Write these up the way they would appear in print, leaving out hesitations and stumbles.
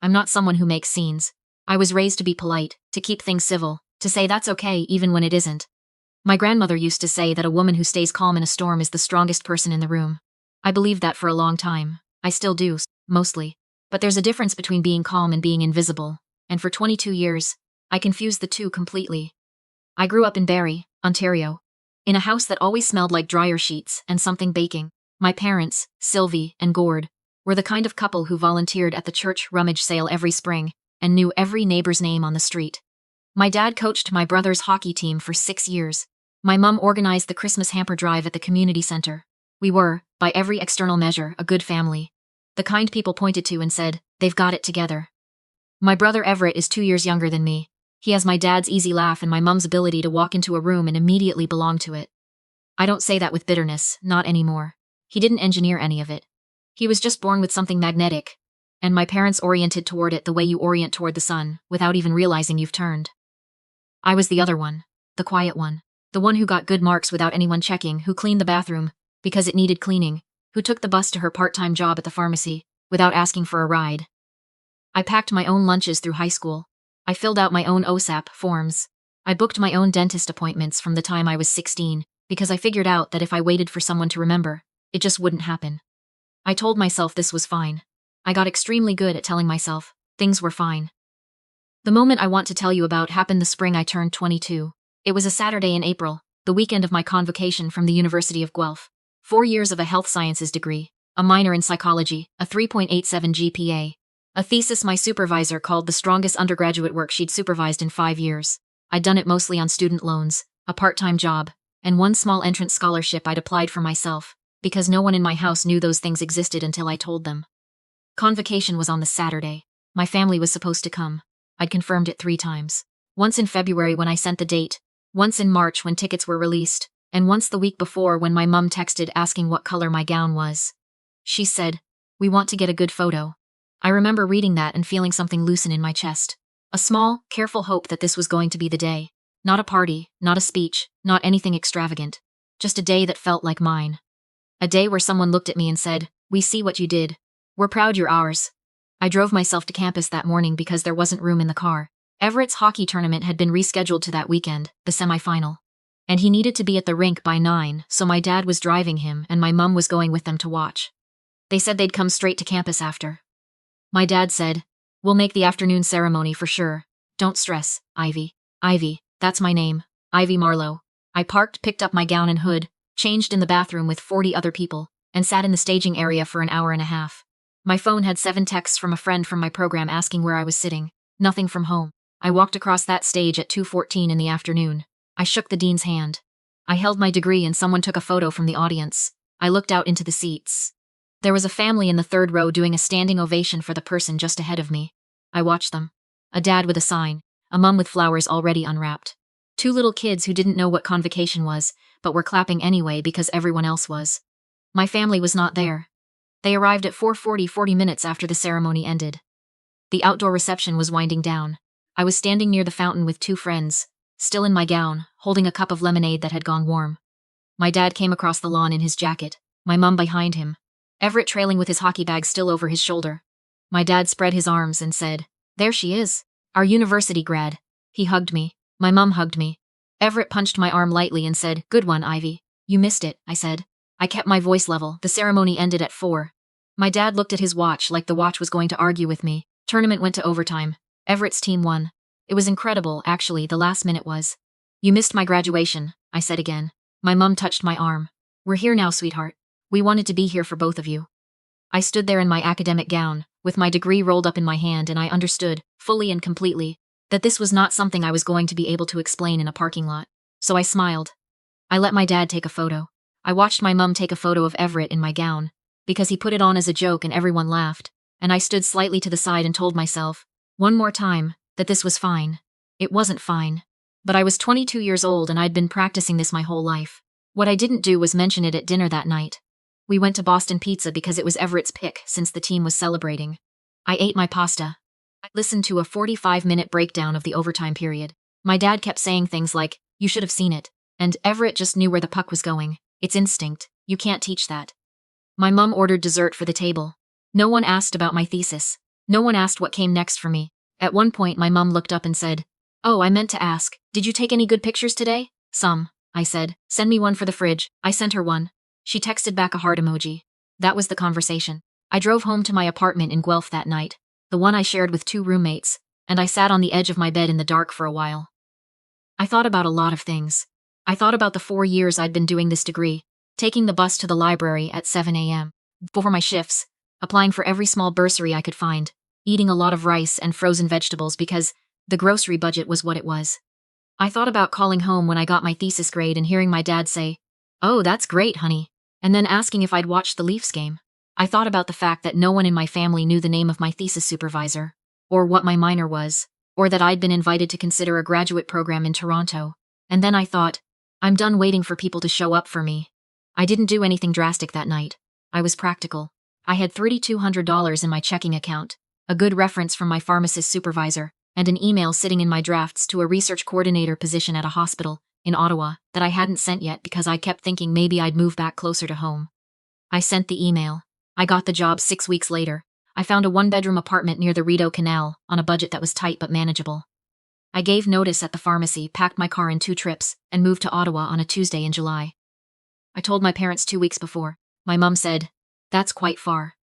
I'm not someone who makes scenes. I was raised to be polite, to keep things civil, to say that's okay even when it isn't. My grandmother used to say that a woman who stays calm in a storm is the strongest person in the room. I believed that for a long time. I still do, mostly. But there's a difference between being calm and being invisible, and for 22 years, I confused the two completely. I grew up in Barrie, Ontario, in a house that always smelled like dryer sheets and something baking. My parents, Sylvie and Gord, were the kind of couple who volunteered at the church rummage sale every spring and knew every neighbor's name on the street. My dad coached my brother's hockey team for 6 years. My mum organized the Christmas hamper drive at the community center. We were, by every external measure, a good family. The kind people pointed to and said, they've got it together. My brother Everett is 2 years younger than me. He has my dad's easy laugh and my mum's ability to walk into a room and immediately belong to it. I don't say that with bitterness, not anymore. He didn't engineer any of it. He was just born with something magnetic, and my parents oriented toward it the way you orient toward the sun, without even realizing you've turned. I was the other one, the quiet one, the one who got good marks without anyone checking, who cleaned the bathroom because it needed cleaning, who took the bus to her part-time job at the pharmacy without asking for a ride. I packed my own lunches through high school. I filled out my own OSAP forms. I booked my own dentist appointments from the time I was 16 because I figured out that if I waited for someone to remember, it just wouldn't happen. I told myself this was fine. I got extremely good at telling myself things were fine. The moment I want to tell you about happened the spring I turned 22. It was a Saturday in April, the weekend of my convocation from the University of Guelph. 4 years of a health sciences degree, a minor in psychology, a 3.87 GPA. A thesis my supervisor called the strongest undergraduate work she'd supervised in 5 years. I'd done it mostly on student loans, a part-time job, and one small entrance scholarship I'd applied for myself, because no one in my house knew those things existed until I told them. Convocation was on the Saturday. My family was supposed to come. I'd confirmed it 3 times. Once in February when I sent the date, once in March when tickets were released, and once the week before when my mum texted asking what color my gown was. She said, "We want to get a good photo." I remember reading that and feeling something loosen in my chest. A small, careful hope that this was going to be the day. Not a party, not a speech, not anything extravagant. Just a day that felt like mine. A day where someone looked at me and said, "We see what you did. We're proud you're ours." I drove myself to campus that morning because there wasn't room in the car. Everett's hockey tournament had been rescheduled to that weekend, the semifinal. And he needed to be at the rink by 9, so my dad was driving him and my mum was going with them to watch. They said they'd come straight to campus after. My dad said, "We'll make the afternoon ceremony for sure. Don't stress, Ivy." Ivy, that's my name. Ivy Marlowe. I parked, picked up my gown and hood, changed in the bathroom with 40 other people, and sat in the staging area for an hour and a half. My phone had 7 texts from a friend from my program asking where I was sitting. Nothing from home. I walked across that stage at 2:14 in the afternoon. I shook the dean's hand. I held my degree and someone took a photo from the audience. I looked out into the seats. There was a family in the 3rd row doing a standing ovation for the person just ahead of me. I watched them. A dad with a sign, a mum with flowers already unwrapped. 2 little kids who didn't know what convocation was, but were clapping anyway because everyone else was. My family was not there. They arrived at 4:40, 40 minutes after the ceremony ended. The outdoor reception was winding down. I was standing near the fountain with 2 friends, still in my gown, holding a cup of lemonade that had gone warm. My dad came across the lawn in his jacket, my mum behind him, Everett trailing with his hockey bag still over his shoulder. My dad spread his arms and said, "There she is, our university grad." He hugged me. My mum hugged me. Everett punched my arm lightly and said, "Good one, Ivy. You missed it," I said. I kept my voice level. The ceremony ended at 4. My dad looked at his watch like the watch was going to argue with me. Tournament went to overtime. Everett's team won. It was incredible, actually, the last minute was. "You missed my graduation," I said again. My mum touched my arm. "We're here now, sweetheart. We wanted to be here for both of you." I stood there in my academic gown, with my degree rolled up in my hand, and I understood, fully and completely, that this was not something I was going to be able to explain in a parking lot. So I smiled. I let my dad take a photo. I watched my mum take a photo of Everett in my gown, because he put it on as a joke and everyone laughed, and I stood slightly to the side and told myself, one more time, that this was fine. It wasn't fine. But I was 22 years old and I'd been practicing this my whole life. What I didn't do was mention it at dinner that night. We went to Boston Pizza because it was Everett's pick since the team was celebrating. I ate my pasta. I listened to a 45-minute breakdown of the overtime period. My dad kept saying things like, "You should have seen it," and "Everett just knew where the puck was going. It's instinct. You can't teach that." My mum ordered dessert for the table. No one asked about my thesis. No one asked what came next for me. At one point, my mom looked up and said, "Oh, I meant to ask, did you take any good pictures today?" "Some," I said. "Send me one for the fridge." I sent her one. She texted back a heart emoji. That was the conversation. I drove home to my apartment in Guelph that night, the one I shared with 2 roommates, and I sat on the edge of my bed in the dark for a while. I thought about a lot of things. I thought about the 4 years I'd been doing this degree, taking the bus to the library at 7 a.m. before my shifts, applying for every small bursary I could find, eating a lot of rice and frozen vegetables because the grocery budget was what it was. I thought about calling home when I got my thesis grade and hearing my dad say, "Oh, that's great, honey," and then asking if I'd watched the Leafs game. I thought about the fact that no one in my family knew the name of my thesis supervisor, or what my minor was, or that I'd been invited to consider a graduate program in Toronto. And then I thought, I'm done waiting for people to show up for me. I didn't do anything drastic that night. I was practical. I had $3,200 in my checking account, a good reference from my pharmacist supervisor, and an email sitting in my drafts to a research coordinator position at a hospital in Ottawa that I hadn't sent yet because I kept thinking maybe I'd move back closer to home. I sent the email. I got the job 6 weeks later. I found a 1-bedroom apartment near the Rideau Canal on a budget that was tight but manageable. I gave notice at the pharmacy, packed my car in 2 trips, and moved to Ottawa on a Tuesday in July. I told my parents 2 weeks before. My mum said, "That's quite far."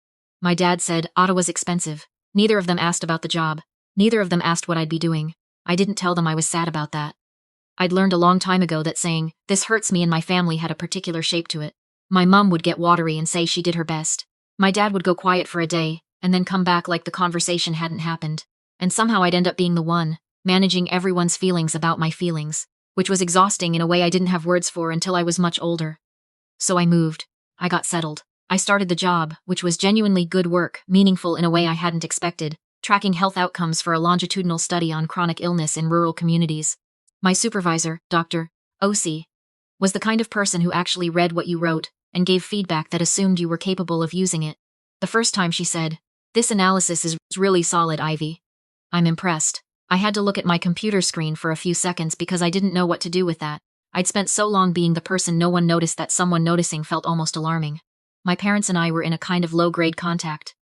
My dad said, "Ottawa's expensive." Neither of them asked about the job. Neither of them asked what I'd be doing. I didn't tell them I was sad about that. I'd learned a long time ago that saying, "This hurts me," and my family had a particular shape to it. My mum would get watery and say she did her best. My dad would go quiet for a day, and then come back like the conversation hadn't happened. And somehow I'd end up being the one, managing everyone's feelings about my feelings, which was exhausting in a way I didn't have words for until I was much older. So I moved. I got settled. I started the job, which was genuinely good work, meaningful in a way I hadn't expected, tracking health outcomes for a longitudinal study on chronic illness in rural communities. My supervisor, Dr. O.C., was the kind of person who actually read what you wrote and gave feedback that assumed you were capable of using it. The first time she said, "This analysis is really solid, Ivy." I'm impressed. I had to look at my computer screen for a few seconds because I didn't know what to do with that. I'd spent so long being the person no one noticed that someone noticing felt almost alarming. My parents and I were in a kind of low-grade contact.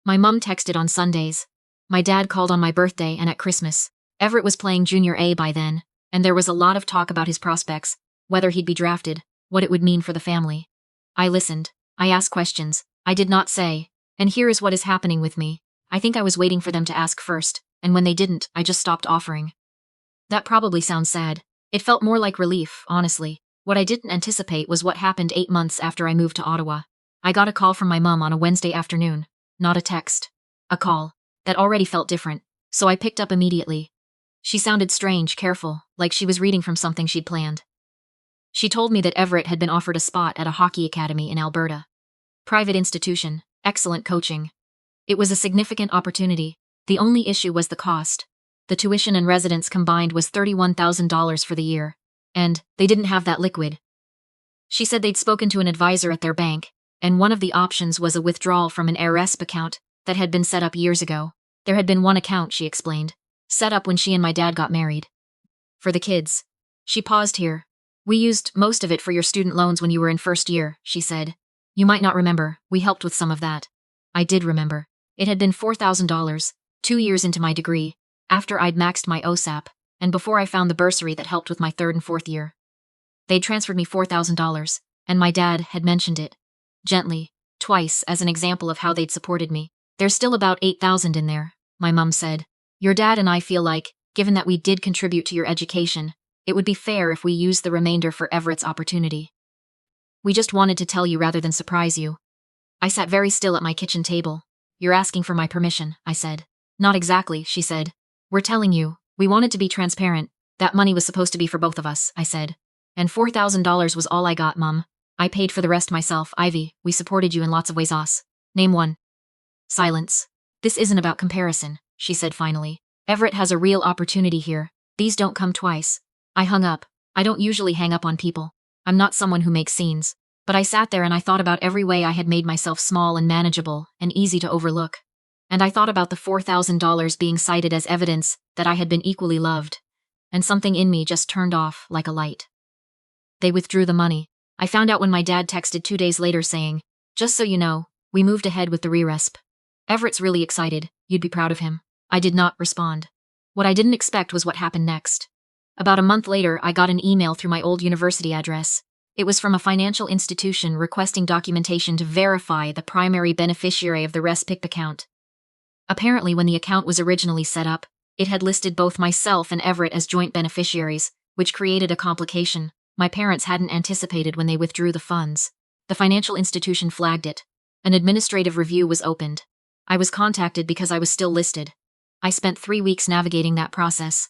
My mum texted on Sundays. My dad called on my birthday and at Christmas. Everett was playing Junior A by then, and there was a lot of talk about his prospects, whether he'd be drafted, what it would mean for the family. I listened. I asked questions. I did not say, "And here is what is happening with me." I think I was waiting for them to ask first, and when they didn't, I just stopped offering. That probably sounds sad. It felt more like relief, honestly. What I didn't anticipate was what happened 8 months after I moved to Ottawa. I got a call from my mum on a Wednesday afternoon. Not a text. A call. That already felt different, so I picked up immediately. She sounded strange, careful, like she was reading from something she'd planned. She told me that Everett had been offered a spot at a hockey academy in Alberta. Private institution, excellent coaching. It was a significant opportunity. The only issue was the cost. The tuition and residence combined was $31,000 for the year, and they didn't have that liquid. She said they'd spoken to an advisor at their bank, and one of the options was a withdrawal from an respe account that had been set up years ago. There had been one account, she explained, set up when she and my dad got married. For the kids. She paused here. "We used most of it for your student loans when you were in first year," she said. "You might not remember, we helped with some of that." I did remember. It had been $4,000, 2 years into my degree, after I'd maxed my OSAP, and before I found the bursary that helped with my 3rd and 4th year. They'd transferred me $4,000, and my dad had mentioned it. Gently, twice, as an example of how they'd supported me. "There's still about $8,000 in there," my mum said. "Your dad and I feel like, given that we did contribute to your education, it would be fair if we used the remainder for Everett's opportunity. We just wanted to tell you rather than surprise you." I sat very still at my kitchen table. "You're asking for my permission," I said. "Not exactly," she said. "We're telling you. We wanted to be transparent. That money was supposed to be for both of us," I said. "And $4,000 was all I got, Mum. I paid for the rest myself. Ivy, we supported you in lots of ways. Name one." Silence. "This isn't about comparison," she said finally. "Everett has a real opportunity here. These don't come twice." I hung up. I don't usually hang up on people. I'm not someone who makes scenes. But I sat there and I thought about every way I had made myself small and manageable and easy to overlook. And I thought about the $4,000 being cited as evidence that I had been equally loved. And something in me just turned off like a light. They withdrew the money. I found out when my dad texted 2 days later saying, "Just so you know, we moved ahead with the respe." Everett's really excited. You'd be proud of him. I did not respond. What I didn't expect was what happened next. About a month later, I got an email through my old university address. It was from a financial institution requesting documentation to verify the primary beneficiary of the respe account. Apparently, when the account was originally set up, it had listed both myself and Everett as joint beneficiaries, which created a complication my parents hadn't anticipated when they withdrew the funds. The financial institution flagged it. An administrative review was opened. I was contacted because I was still listed. I spent 3 weeks navigating that process.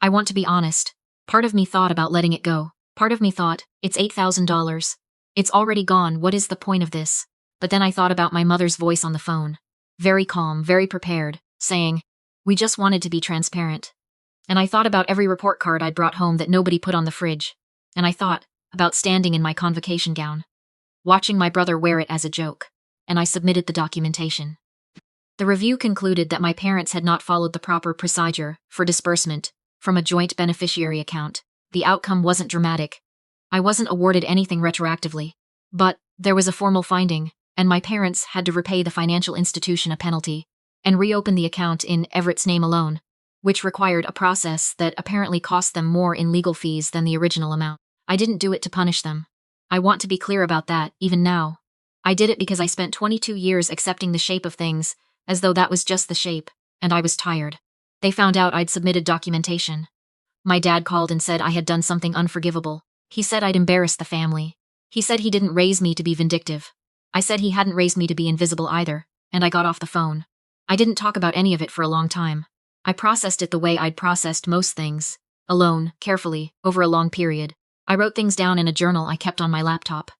I want to be honest. Part of me thought about letting it go. Part of me thought, it's $8,000. It's already gone, what is the point of this? But then I thought about my mother's voice on the phone. Very calm, very prepared, saying, we just wanted to be transparent. And I thought about every report card I'd brought home that nobody put on the fridge. And I thought about standing in my convocation gown, watching my brother wear it as a joke. And I submitted the documentation. The review concluded that my parents had not followed the proper procedure for disbursement from a joint beneficiary account. The outcome wasn't dramatic. I wasn't awarded anything retroactively. But there was a formal finding, and my parents had to repay the financial institution a penalty and reopen the account in Everett's name alone, which required a process that apparently cost them more in legal fees than the original amount. I didn't do it to punish them. I want to be clear about that, even now. I did it because I spent 22 years accepting the shape of things, as though that was just the shape, and I was tired. They found out I'd submitted documentation. My dad called and said I had done something unforgivable. He said I'd embarrassed the family. He said he didn't raise me to be vindictive. I said he hadn't raised me to be invisible either, and I got off the phone. I didn't talk about any of it for a long time. I processed it the way I'd processed most things, alone, carefully, over a long period. I wrote things down in a journal I kept on my laptop.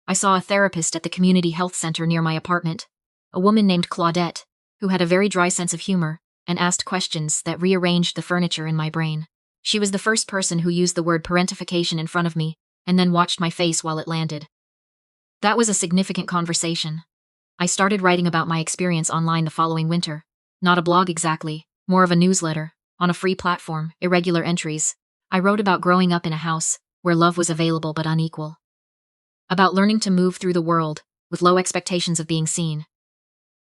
I saw a therapist at the community health center near my apartment, a woman named Claudette, who had a very dry sense of humor and asked questions that rearranged the furniture in my brain. She was the first person who used the word parentification in front of me and then watched my face while it landed. That was a significant conversation. I started writing about my experience online the following winter. Not a blog exactly, more of a newsletter, on a free platform, irregular entries. I wrote about growing up in a house where love was available but unequal. About learning to move through the world with low expectations of being seen.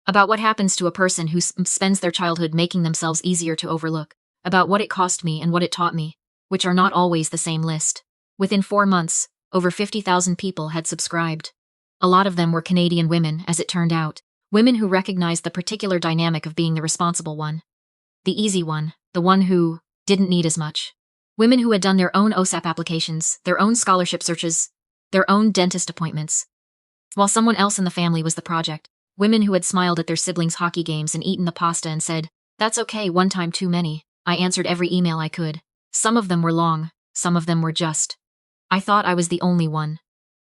About what happens to a person who spends their childhood making themselves easier to overlook. About what it cost me and what it taught me, which are not always the same list. Within 4 months, over 50,000 people had subscribed. A lot of them were Canadian women, as it turned out. Women who recognized the particular dynamic of being the responsible one. The easy one, the one who didn't need as much. Women who had done their own OSAP applications, their own scholarship searches, their own dentist appointments. While someone else in the family was the project. Women who had smiled at their siblings' hockey games and eaten the pasta and said, "That's okay, one time too many." I answered every email I could. Some of them were long, some of them were just. I thought I was the only one.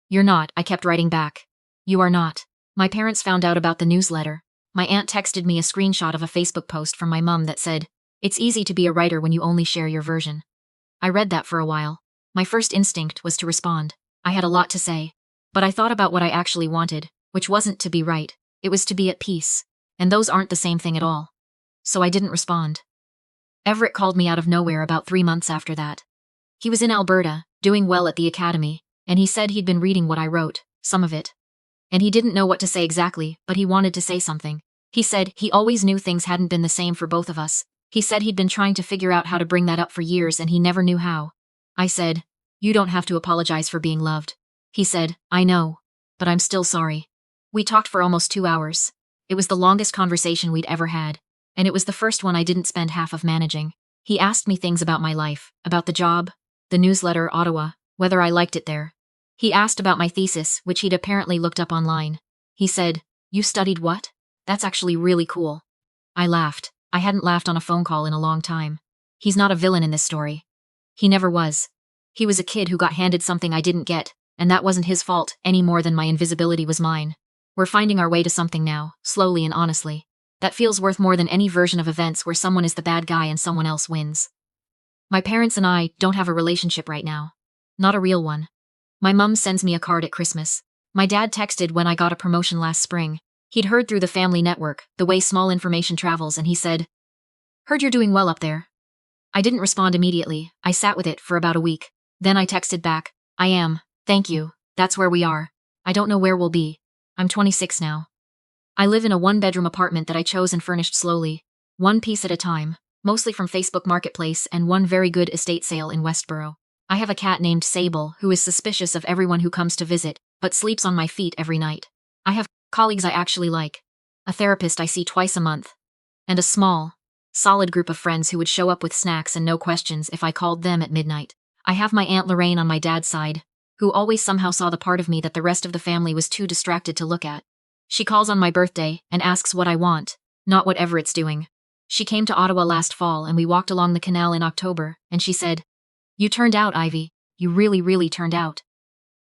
"You're not," I kept writing back. "You are not." My parents found out about the newsletter. My aunt texted me a screenshot of a Facebook post from my mum that said, "It's easy to be a writer when you only share your version." I read that for a while. My first instinct was to respond. I had a lot to say. But I thought about what I actually wanted, which wasn't to be right. It was to be at peace. And those aren't the same thing at all. So I didn't respond. Everett called me out of nowhere about 3 months after that. He was in Alberta, doing well at the academy, and he said he'd been reading what I wrote, some of it. And he didn't know what to say exactly, but he wanted to say something. He said he always knew things hadn't been the same for both of us. He said he'd been trying to figure out how to bring that up for years and he never knew how. I said, "You don't have to apologize for being loved." He said, "I know, but I'm still sorry." We talked for almost 2 hours. It was the longest conversation we'd ever had, and it was the first one I didn't spend half of managing. He asked me things about my life, about the job, the newsletter, Ottawa, whether I liked it there. He asked about my thesis, which he'd apparently looked up online. He said, "You studied what? That's actually really cool." I laughed. I hadn't laughed on a phone call in a long time. He's not a villain in this story. He never was. He was a kid who got handed something I didn't get, and that wasn't his fault any more than my invisibility was mine. We're finding our way to something now, slowly and honestly. That feels worth more than any version of events where someone is the bad guy and someone else wins. My parents and I don't have a relationship right now. Not a real one. My mum sends me a card at Christmas. My dad texted when I got a promotion last spring. He'd heard through the family network, the way small information travels, and he said, "Heard you're doing well up there." I didn't respond immediately. I sat with it for about a week. Then I texted back, "I am, thank you, that's where we are. I don't know where we'll be. I'm 26 now." I live in a one-bedroom apartment that I chose and furnished slowly, one piece at a time, mostly from Facebook Marketplace and one very good estate sale in Westboro. I have a cat named Sable who is suspicious of everyone who comes to visit, but sleeps on my feet every night. I have colleagues I actually like, a therapist I see twice a month, and a small, solid group of friends who would show up with snacks and no questions if I called them at midnight. I have my Aunt Lorraine on my dad's side, who always somehow saw the part of me that the rest of the family was too distracted to look at. She calls on my birthday and asks what I want, not what Everett's doing. She came to Ottawa last fall and we walked along the canal in October, and she said, "You turned out, Ivy. You really, really turned out."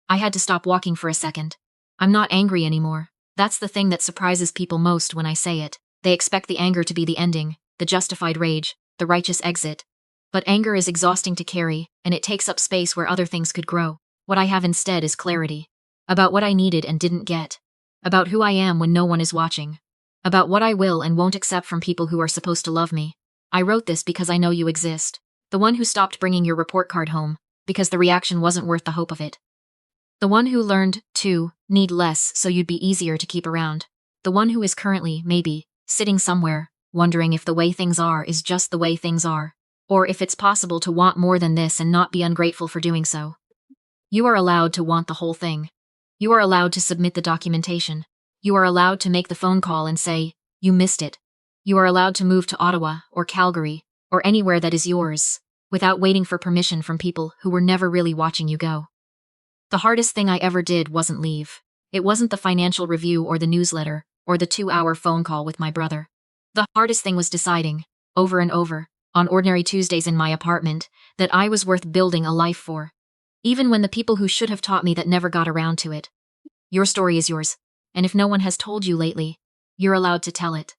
I had to stop walking for a second. I'm not angry anymore. That's the thing that surprises people most when I say it. They expect the anger to be the ending, the justified rage, the righteous exit. But anger is exhausting to carry, and it takes up space where other things could grow. What I have instead is clarity. About what I needed and didn't get. About who I am when no one is watching. About what I will and won't accept from people who are supposed to love me. I wrote this because I know you exist. The one who stopped bringing your report card home, because the reaction wasn't worth the hope of it. The one who learned to need less so you'd be easier to keep around. The one who is currently, maybe, sitting somewhere, wondering if the way things are is just the way things are. Or if it's possible to want more than this and not be ungrateful for doing so. You are allowed to want the whole thing. You are allowed to submit the documentation. You are allowed to make the phone call and say, "You missed it." You are allowed to move to Ottawa or Calgary or anywhere that is yours, without waiting for permission from people who were never really watching you go. The hardest thing I ever did wasn't leave. It wasn't the financial review or the newsletter or the 2-hour phone call with my brother. The hardest thing was deciding, over and over, on ordinary Tuesdays in my apartment, that I was worth building a life for. Even when the people who should have taught me that never got around to it. Your story is yours, and if no one has told you lately, you're allowed to tell it.